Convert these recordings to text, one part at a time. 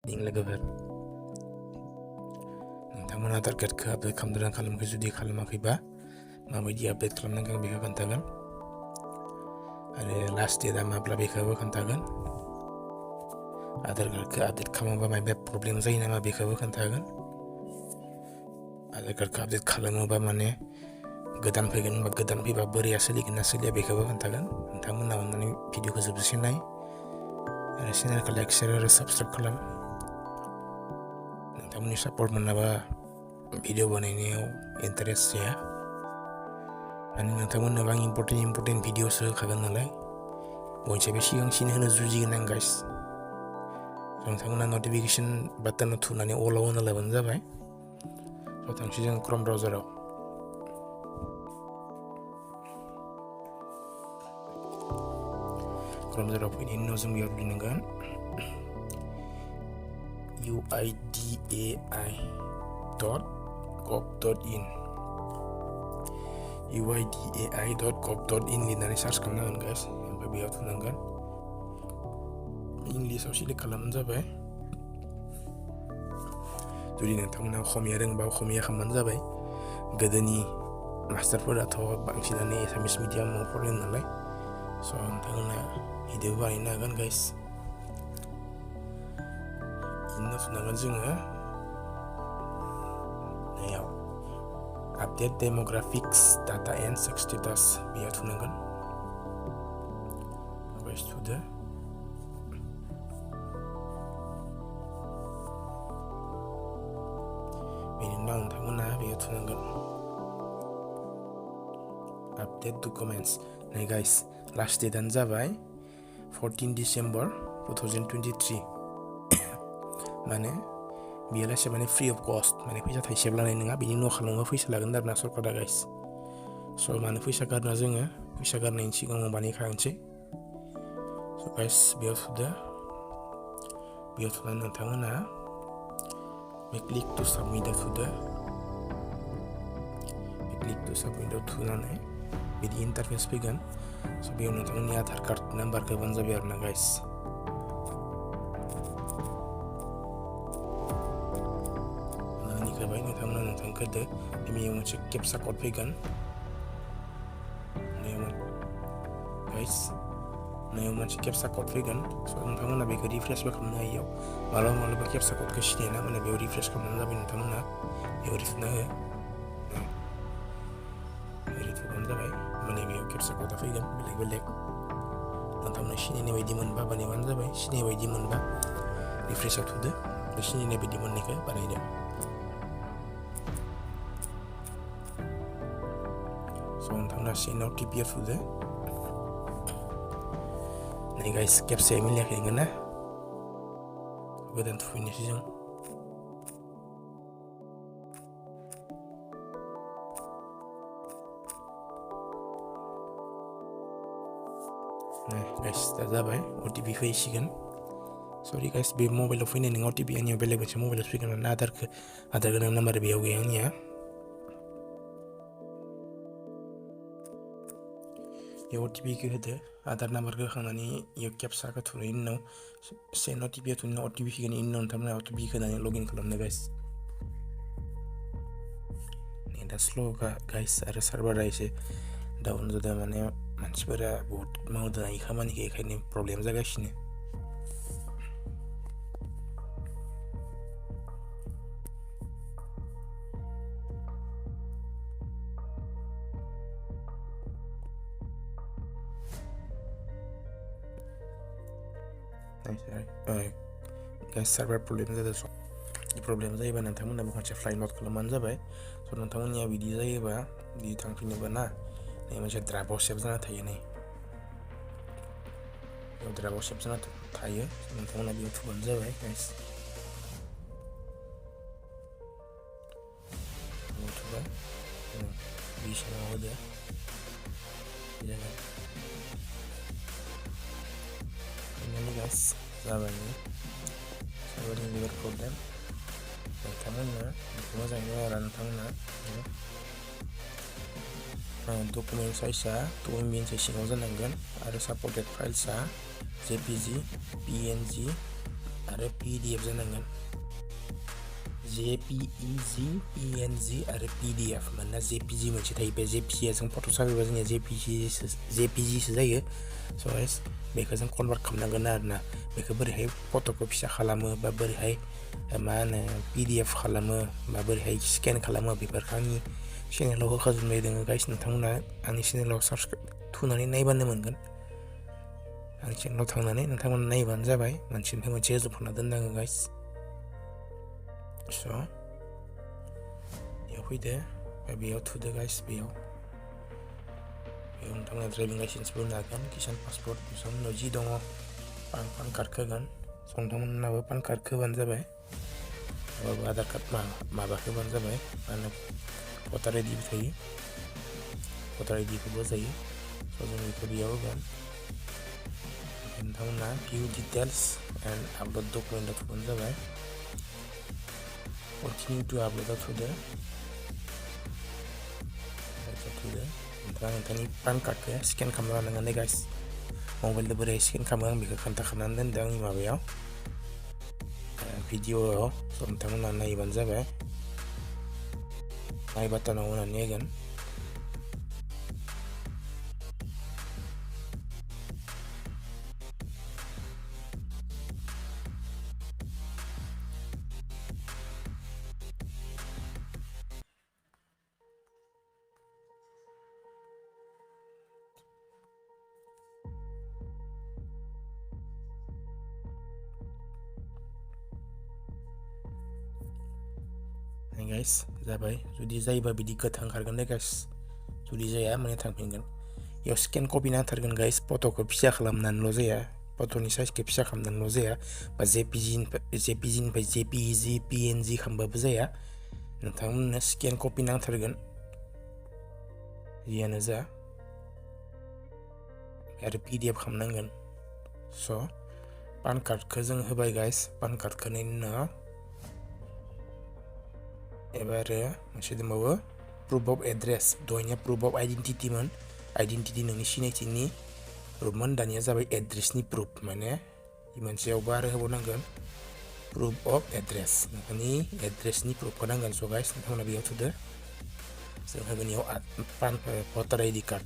लोगोफोर नोंथांमोना आधार कार्डखौ आपडेट खालामदों खालामाखै जुदि खालामाखैबा माबायदि आपडेट खालामनांगौ आं बेखौ खोन्थागोन आरो लास्ट डेटआ माब्ला बेखौबो खोन्थागोन आधार कार्डखौ आपडेट खालामोबा माबा प्रब्लेम जायो नामा बेखौबो खोन्थागोन आधार कार्डखौ आपडेट खालामोबा माने गोदान फैगोन बा गोदान फैबा बोरैया सोलिगोन ना सोलिया बेखौबो खोन्थागोन नोंथांमोना अननानै भिडिअखौ जोबजासिम नाय आरो चेनेलखौ लाइक शेयार आरो साबस्क्राइब खालाम नोंथांमोननि सापर्ट मोनाबा भिडिअ बानायनायाव इन्टारेस्ट जाया माने नोंथांमोननोबो आं इम्पर्टेन्ट भिडिअसो होखागोन नालाय बयनिसायबो सिगांसिन होनो जुजिगोन आं गाइस नोंथांमोना नटिफिकेसन बाटोनाव थुनानै अलाव होना लाबानो जाबाय थांसै जों क्रोम ब्राउजाराव फैनायनि उनाव जों बेयाव लिरनांगोन uidai.gov.in uidai.gov.in लिरनानै सार्च खालामनांगोन गाइस ओमफ्राय बेयाव थुनांगोन इंलिसाव सिलेक्ट खालामबानो जाबाय जुदि नोंथांमोना असमिया रोंबा असमिया खालामबानो जाबाय गोदोनि मास्टारफोराथ' बांसिनानो एसामिस मिडियामाव फरायो नालाय स' नोंथांमोना भिडिअ बानायनो हागोन गाइस इनो थुनांगोन जोङो नायाव update demographics data end sex status बेयाव थुनांगोन गाइस थुदो बेनि उनाव नोंथांमोना बेयाव थुनांगोन आपडेट डकुमेन्टस नै गाइस लास्ट डेटआनो जाबाय 14 डिसेम्बर 2023 माने बेयालासे माने फ्रि अफ कस्ट माने फैसा थाइसेबो लानाय नङा बेनि उनाव खालामोबा फैसा लागोन आरोना सरकारा गाइस स' मानो फैसा गारना जोङो फैसा गारनायनि सिगाङाव बानायखानोसै स' गाइस बेयाव थुनानै नोंथांमोना बे क्लिक टु साबमिटआव थुदो बे क्लिक टु साबमिटआव थुनानै बिदि इन्टारफेस फैगोन स' बेयाव नोंथांमोननि आधार कार्ड नाम्बारखौ होबानो जाबाय आरोना गाइस होबाय नोंथांमोना नोंथांखौ होदो बेयाव मोनसे केपसा कड फैगोन गाइस नैयाव मोनसे केपसा कड फैगोन स' नोंथांमोना बेखौ रिफ्रेसबो खालामनो हायो मालाबा केपसा कडखौ सिनाया ना माने बेयाव रिफ्रेस खालामनानै जाबाय नोंथांमोना बेयाव थुना हो ओरै थुबानो जाबाय माने बेयाव केपसा कडआ फैगोन बेलेग नोंथांमोना सिनायनाय बायदि मोनबा बानायबानो जाबाय सिनाय बायदि मोनबा रिफ्रेसआव थुदो बे सिनायनाय बायदि मोननायखौ बानायदो स' नोंथांमोना सेन्ड अटिपिआव थुदो नै गाइस केपसाया मिलायाखै नोंगोन ना गोदान थुफैनोसै जों गाइस दा जाबाय अटिपि फैसिगोन सरि गाइस बे मबाइलाव फैनाय नङा अटिपि आंनियाव बेलेग मोनसे मबाइलाव फैगोन मानोना आधार गोनां नाम्बार बेयाव गैया आंनिया बे अटिपिखौ होदो आधार नाम्बारखौ होखांनानै इयाव केपसाखौ थुनायनि उनाव सेन्ड अटिपिआव थुनानै अटिपि फैगोन इनि उनाव नोंथांमोना अटिपि होनानै लगइन खालामनो गाइस नेटआ स्ल' गाइस आरो सार्भारा एसे डाउन जादों माने मानसिफोरा बहुत मावदों इ खामानिखौ बेखायनो प्रब्लेम जागासिनो गाइस सार्भार प्रब्लेम जादों स' प्रब्लेम जायोबा नोंथांमोनाबो खनसे फ्लाइट मड खालामबानो जाबाय स' नोंथांमोननिया बिदि जायोबा बिदि थांफिनोबा ना नै मोनसे द्राफ्टआव सेभ जाना थायो नै बेयाव द्राफ्टआव सेभ जाना थायो नोंथांमोना बेयाव थुबानो जाबाय गाइस थुबाय बे सिङाव होदो जागोन गाइस जाबाय सार्भारनि बिराद प्रब्लेम नोंथांमोना मोजाङै मावरा नोंथांमोना डकुमेन्ट साइजआ 2 MB सिङाव जानांगोन आरो सापर्टेड फाइल्सआ JPG, PNG आरो PDF जानांगोन JPEG PNG आरो PDF मानोना JPG मोनसे थायो बे JPG जों फट' साफायबा जोंनिया JPG सो जायो स' गाइस बेखौ जों कनभार्ट खालामनांगोन आरोना बेखौ बोरैहाय फट'खौ फिसा खालामो बा बोरैहाय मा होनो PDF खालामो बा बोरैहाय स्केन खालामो बेफोरखौ आंनि चेनेलाव होखाजोबनाय दङ गाइस नोंथांमोना आंनि चेनेलाव साबस्क्राइब थुनानै नायबानो मोनगोन आंनि चेनेलाव थांनानै नोंथांमोना नायबानो जाबाय मोनसेनिफ्राय मोनसे होजोबना दोननाङो गाइस स' बेयाव फैदो बेयाव थुदो गाइस बेयाव नोंथांमोना ड्राइभिं लाइसेन्सबो होनो हागोन किसान पासपर्ट नोंथांमोनाव जि दङ पान कार्ड होगोन स' नोंथांमोनाबो पान कार्ड होबानो जाबाय माबाबो आधार कार्ड माबा होबानो जाबाय मा होनो भटार आइडिबो थायो भटार आइडिखौबो जायो स' जों बेखौ बेयाव होगोन नोंथांमोना भिउ डिटेल्स एन्ड आपल'ड डकुमेन्टआव थुबानो जाबाय कन्टिनिउ टु आपल'डआव थुदो नोंथाङा नोंथांनि पान कार्डखौ स्केन खालामना लानांगोन गाइस मबाइलजों बोरै स्केन खालामो आं बेखौ खोन्थाखानानै दोनदों आंनि माबायाव भिडिअ'आव स' नोंथांमोना नायबानो जाबाय नाय बाटनाव होनानै होगोन गाइस जाबाय जुदि जायोबा बिदि गोथां खारगोन दे गाइस जुदि जाया माने थांफिनगोन बेयाव स्केन कपि नांथारगोन गाइस फट'खौ फिसा खालामनानैल' जाया फट'नि साइजखौ फिसा खालामनानैल' जाया बा JPGनिफ्राय JPEG PNG खालामबाबो जाया नोंथांमोननो स्केन कपि नांथारगोन जियानो जा आरो PDF खालामनांगोन स' पान कार्डखौ जों होबाय गाइस पान कार्डखौ उनाव एबार मोनसे दंबावो प्रुफ अफ एड्रेस दहायनिया प्रुफ अफ आइडेन्टिटिमोन आइडेन्टिटि नोंनि सिनायथिनि प्रुफमोन दानिया जाबाय एड्रेसनि प्रुफ माने मोनसेयावबो आरो होबावनांगोन प्रुफ अफ एड्रेस नोंथांनि एड्रेसनि प्रुफखौ नांगोन स' गाइस नोंथांमोना बेयाव थुदो जों होगोन बेयाव भटार आइडि कार्ड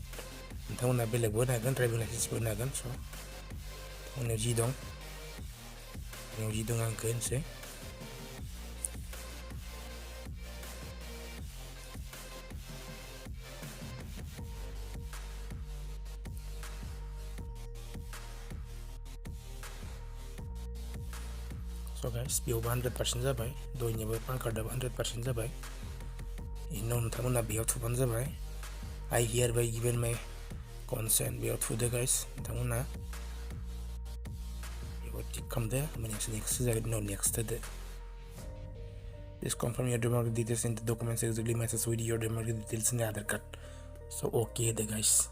नोंथांमोना बेलेगबो होनो हागोन ड्राइभिं लाइसेन्सबो होनो हागोन स' नोंनियाव जि दं आं होनोसै स' गाइस बेयावबो 100% जाबाय दहायनियाबो पान कार्डआबो 100% जाबाय बेनि उनाव नोंथांमोना बेयाव थुबानो जाबाय आइ हियार बाय गिभेन माइ कनसेन्ट बेयाव थुदो गाइस नोंथांमोना बेयाव टिक खालामदो होमबानियासो नेक्स्ट जागोन उनाव नेक्स्ट होदो Please confirm your demographic details in the documents exactly matches with your demographic details in the Aadhar card. So okay the guys.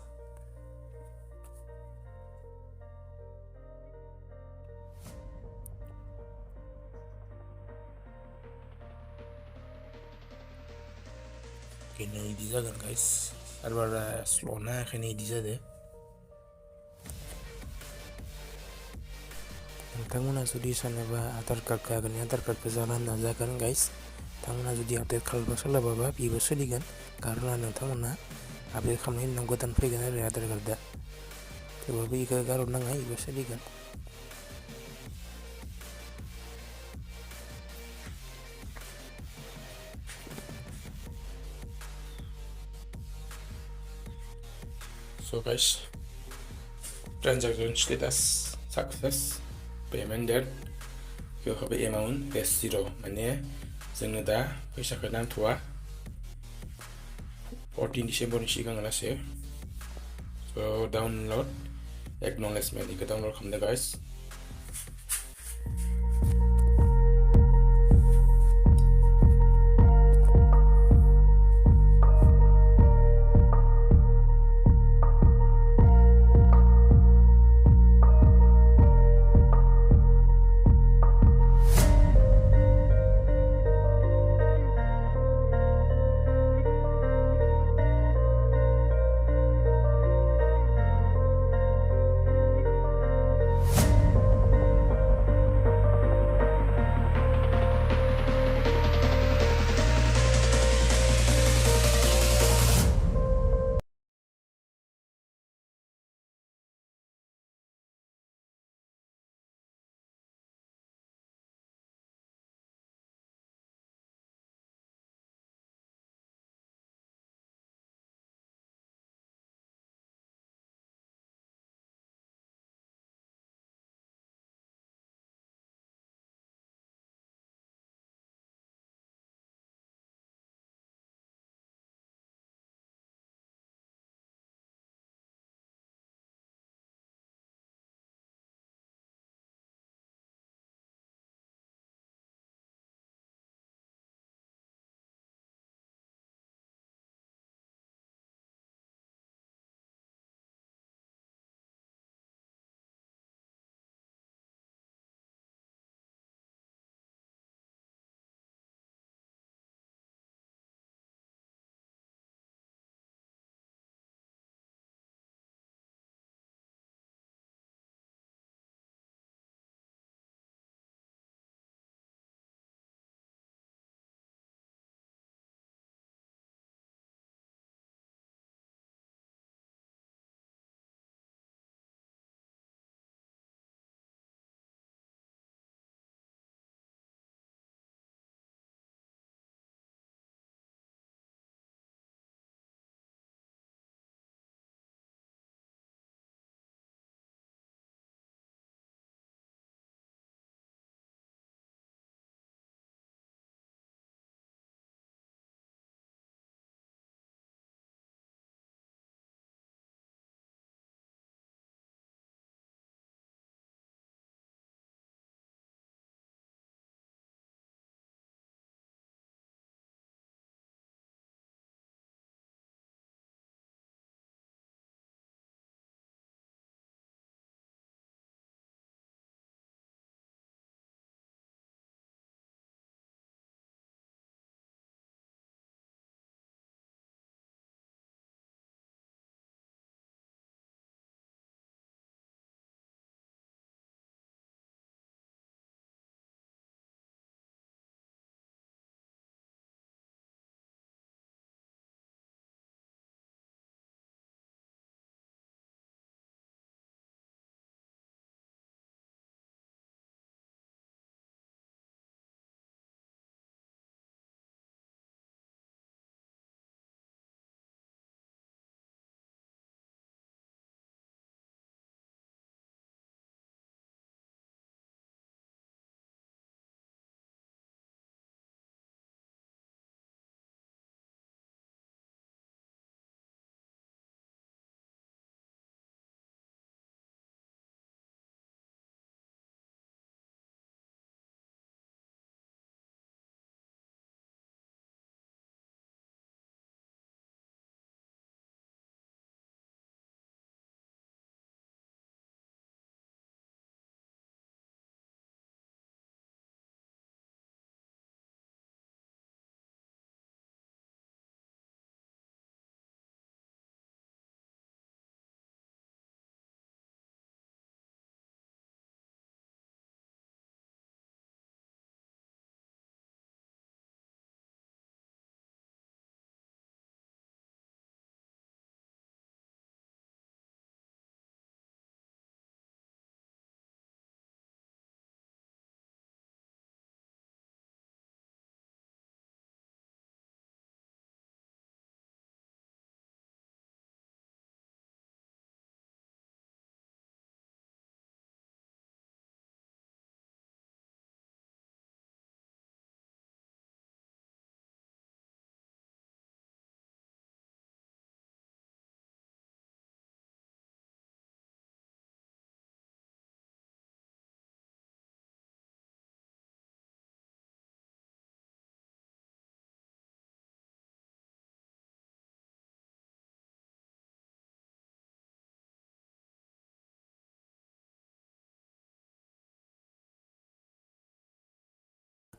Kayaknya ini jagan guys. Server slow na kayaknya ini jaga. नोंथांमोना जुदि सानोबा आधार card गागोन आधार कार्डखौ जाना नाजागोन guys नोंथांमोना जुदि update खालामबा सोलाबाबा बेबो सोलिगोन खारना नोंथांमोना आपडेट खालामनायनि उनाव गोदान फैगोन आरो आधार कार्डआ थेवबाबो बेखौ गारहरनाङा बेबो सोलिगोन So guys, transaction status success, payment date, you have amount S0 माने जोंनो दा फैसाखौ नांथ'आ 14 डिसेम्बरनि सिगाङालासे so download acknowledgement इखौ डाउनलोड खालामदो guys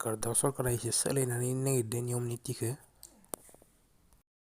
कार्डआव सरकारा एसे सोलायनानै नागिरदों नियम नितिखौ